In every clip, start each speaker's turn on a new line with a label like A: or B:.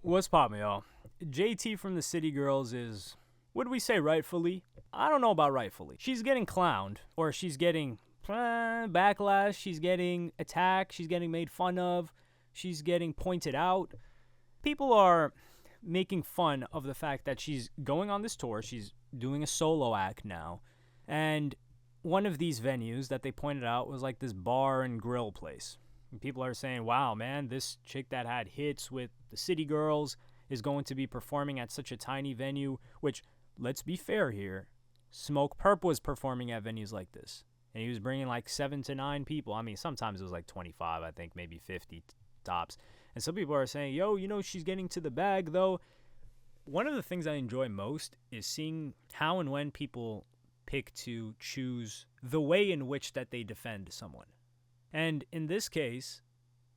A: What's poppin', y'all? JT from the City Girls is, would we say rightfully? I don't know about rightfully. She's getting clowned, or she's getting backlash, she's getting attacked, she's getting made fun of, she's getting pointed out. People are making fun of the fact that she's going on this tour, she's doing a solo act now, and one of these venues that they pointed out was like this bar and grill place. And people are saying, wow, man, this chick that had hits with the City Girls is going to be performing at such a tiny venue, which, let's be fair here, Smokepurpp was performing at venues like this. And he was bringing like 7 to 9 people. I mean, sometimes it was like 25, I think, maybe 50 tops. And some people are saying, yo, she's getting to the bag, though. One of the things I enjoy most is seeing how and when people pick to choose the way in which that they defend someone. And in this case,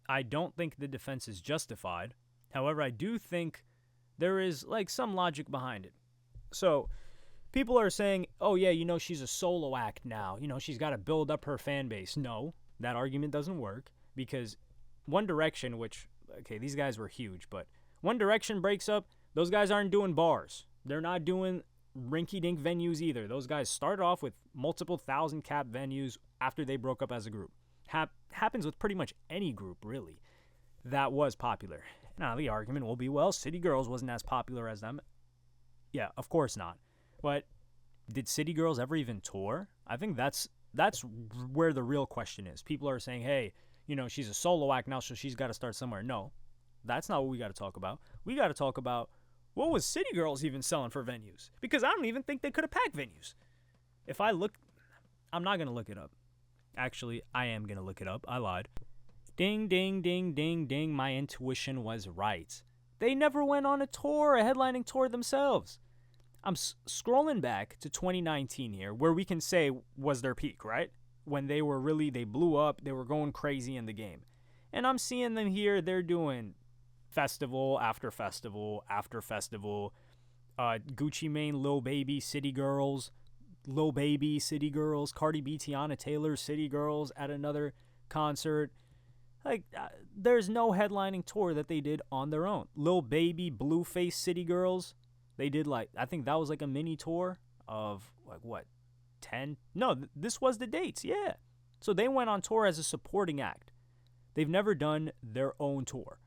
A: I don't think the defense is justified. However, I do think there is like some logic behind it. So people are saying, oh yeah, she's a solo act now. She's got to build up her fan base. No, that argument doesn't work because One Direction, which, okay, these guys were huge, but One Direction breaks up, those guys aren't doing bars. They're not doing rinky-dink venues either. Those guys started off with multiple thousand cap venues after they broke up as a group. Happens with pretty much any group, really, that was popular. Now, the argument will be, well, City Girls wasn't as popular as them. Yeah, of course not. But did City Girls ever even tour? I think that's where the real question is. People are saying, hey, she's a solo act now, so she's got to start somewhere. No, that's not what we got to talk about. We got to talk about what was City Girls even selling for venues? Because I don't even think they could have packed venues. If I look, I'm not going to look it up. Actually, I am going to look it up. I lied. Ding, ding, ding, ding, ding. My intuition was right. They never went on a tour, a headlining tour themselves. I'm scrolling back to 2019 here, where we can say was their peak, right? When they blew up, they were going crazy in the game. And I'm seeing them here, they're doing festival after festival after festival. Gucci Mane, Lil Baby, City Girls, Cardi B, Tiana Taylor, City Girls at another concert. There's no headlining tour that they did on their own. Lil Baby, Blueface, City Girls, they did I think that was like a mini tour of 10? No, this was the dates, yeah. So they went on tour as a supporting act. They've never done their own tour.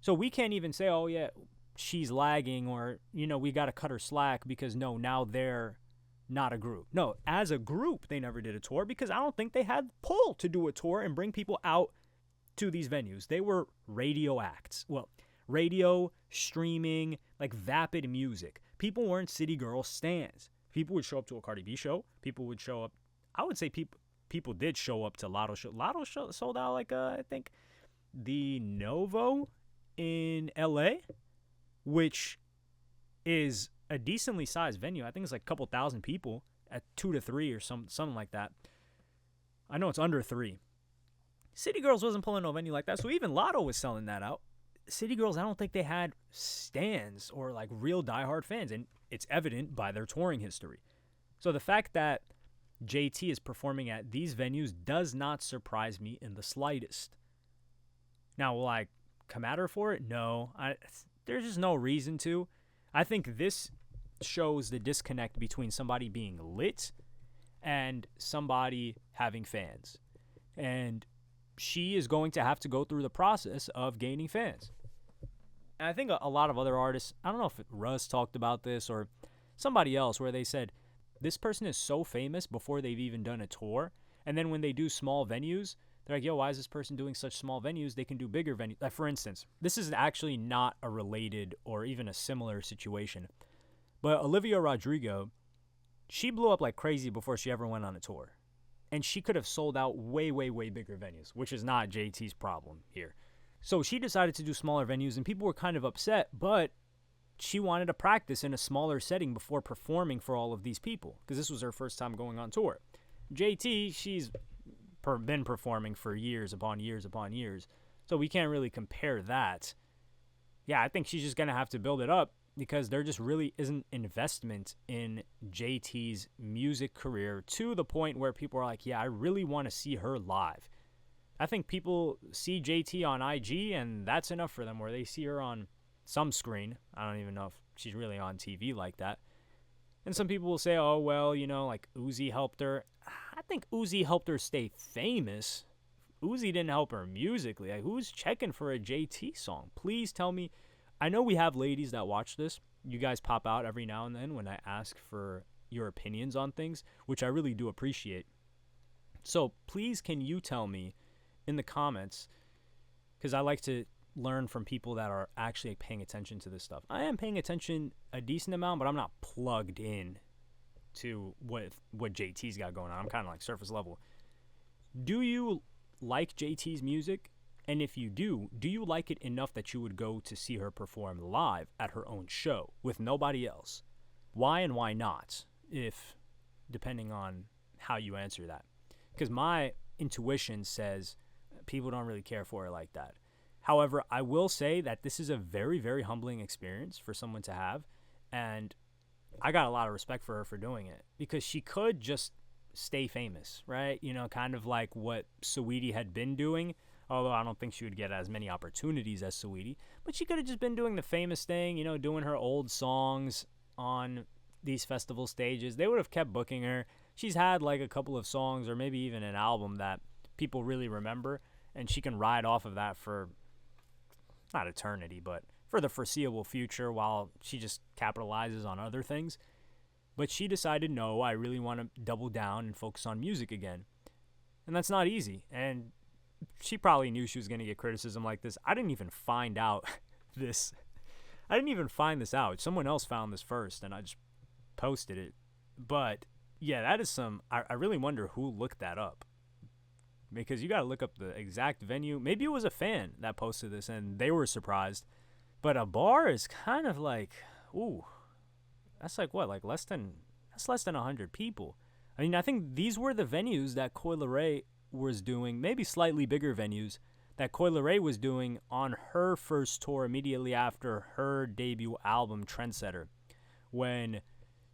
A: So we can't even say, oh yeah, she's lagging or, we got to cut her slack because now they're not a group. No, as a group, they never did a tour because I don't think they had pull to do a tour and bring people out to these venues. They were radio acts. Well, radio, streaming, vapid music. People weren't City Girl stans. People would show up to a Cardi B show. People would show up. I would say people did show up to Lotto show. Lotto show sold out I think the Novo in LA, which is a decently sized venue. I think it's a couple thousand people at 2 to 3 or something like that. I know it's under 3. City Girls wasn't pulling no venue like that, so even Lotto was selling that out. City Girls, I don't think they had stans or real diehard fans, and it's evident by their touring history. So the fact that JT is performing at these venues does not surprise me in the slightest. Now, will I come at her for it? No, there's just no reason to. I think this shows the disconnect between somebody being lit and somebody having fans. And she is going to have to go through the process of gaining fans. And I think a lot of other artists, I don't know if Russ talked about this or somebody else, where they said this person is so famous before they've even done a tour. And then when they do small venues, they're like, yo, why is this person doing such small venues? They can do bigger venues. For instance, this is actually not a related or even a similar situation. But Olivia Rodrigo, she blew up like crazy before she ever went on a tour. And she could have sold out way, way, way bigger venues, which is not JT's problem here. So she decided to do smaller venues, and people were kind of upset, but she wanted to practice in a smaller setting before performing for all of these people, because this was her first time going on tour. JT, she's been performing for years upon years upon years, so we can't really compare that. Yeah, I think she's just going to have to build it up because there just really isn't investment in JT's music career to the point where people are like, yeah, I really want to see her live. I think people see JT on IG and that's enough for them, where they see her on some screen. I don't even know if she's really on TV like that. And some people will say, oh, well, like Uzi helped her. I think Uzi helped her stay famous. Uzi didn't help her musically. Like, who's checking for a JT song? Please tell me. I know we have ladies that watch this. You guys pop out every now and then when I ask for your opinions on things, which I really do appreciate. So please, can you tell me in the comments, because I like to learn from people that are actually paying attention to this stuff. I am paying attention a decent amount, but I'm not plugged in to what JT's got going on. I'm kind of like surface level. Do you like JT's music? And if you do you like it enough that you would go to see her perform live at her own show with nobody else? Why and why not? If, depending on how you answer that. Because my intuition says people don't really care for her like that. However, I will say that this is a very, very humbling experience for someone to have. And I got a lot of respect for her for doing it. Because she could just stay famous, right? Kind of like what Saweetie had been doing. Although I don't think she would get as many opportunities as Saweetie. But she could have just been doing the famous thing, doing her old songs on these festival stages. They would have kept booking her. She's had like a couple of songs or maybe even an album that people really remember. And she can ride off of that for, not eternity, but for the foreseeable future while she just capitalizes on other things. But she decided, no, I really want to double down and focus on music again. And that's not easy. And she probably knew she was going to get criticism like this. I didn't even find out this. I didn't even find this out. Someone else found this first, and I just posted it. But, yeah, that is I really wonder who looked that up. Because you got to look up the exact venue. Maybe it was a fan that posted this, and they were surprised. But a bar is kind of like, ooh, that's like what? Like less than 100 people. I mean, I think these were the venues that Coi Leray was doing, maybe slightly bigger venues, that Coi Leray was doing on her first tour immediately after her debut album, Trendsetter, when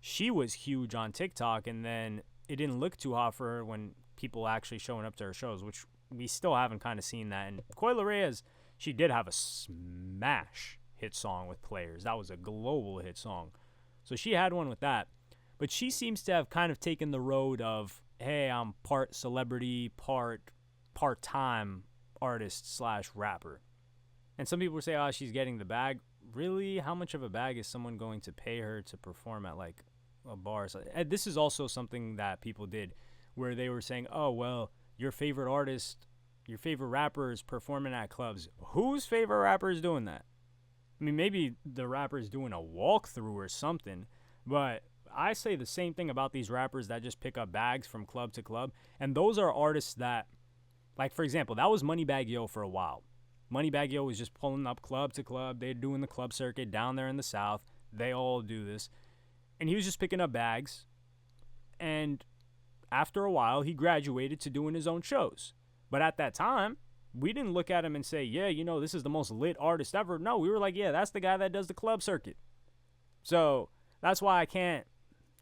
A: she was huge on TikTok, and then it didn't look too hot for her when people actually showing up to her shows, which we still haven't kind of seen that. And Coi Leray, she did have a smash hit song with Players. That was a global hit song. So she had one with that. But she seems to have kind of taken the road of, hey, I'm part celebrity, part-time artist / rapper. And some people say, oh, she's getting the bag. Really? How much of a bag is someone going to pay her to perform at like a bar? So, this is also something that people did where they were saying, oh, well, your favorite artist, your favorite rapper is performing at clubs. Whose favorite rapper is doing that? I mean, maybe the rapper is doing a walkthrough or something, but I say the same thing about these rappers that just pick up bags from club to club. And those are artists that, like, for example, that was Moneybagg Yo for a while. Moneybagg Yo was just pulling up club to club. They're doing the club circuit down there in the South. They all do this. And he was just picking up bags. And after a while, he graduated to doing his own shows. But at that time, we didn't look at him and say, yeah, this is the most lit artist ever. No, we were like, yeah, that's the guy that does the club circuit. So that's why I can't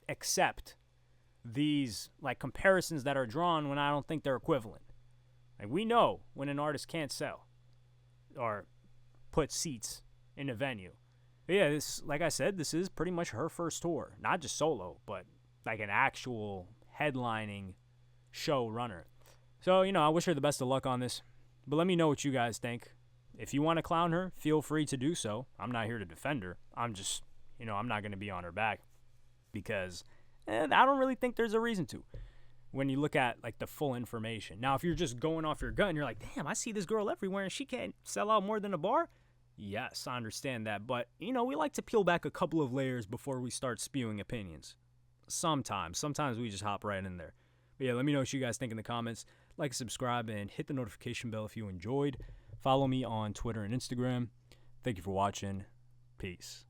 A: accept these like comparisons that are drawn when I don't think they're equivalent. Like, we know when an artist can't sell or put seats in a venue. But yeah, this, like I said, this is pretty much her first tour. Not just solo, but like an actual headlining show runner. So, I wish her the best of luck on this. But let me know what you guys think. If you want to clown her, feel free to do so. I'm not here to defend her. I'm just, I'm not going to be on her back because I don't really think there's a reason to when you look at like the full information. Now, if you're just going off your gut and you're like, damn, I see this girl everywhere and she can't sell out more than a bar. Yes, I understand that. But, we like to peel back a couple of layers before we start spewing opinions. Sometimes we just hop right in there. But yeah, let me know what you guys think in the comments. Like, subscribe, and hit the notification bell if you enjoyed. Follow me on Twitter and Instagram. Thank you for watching. Peace.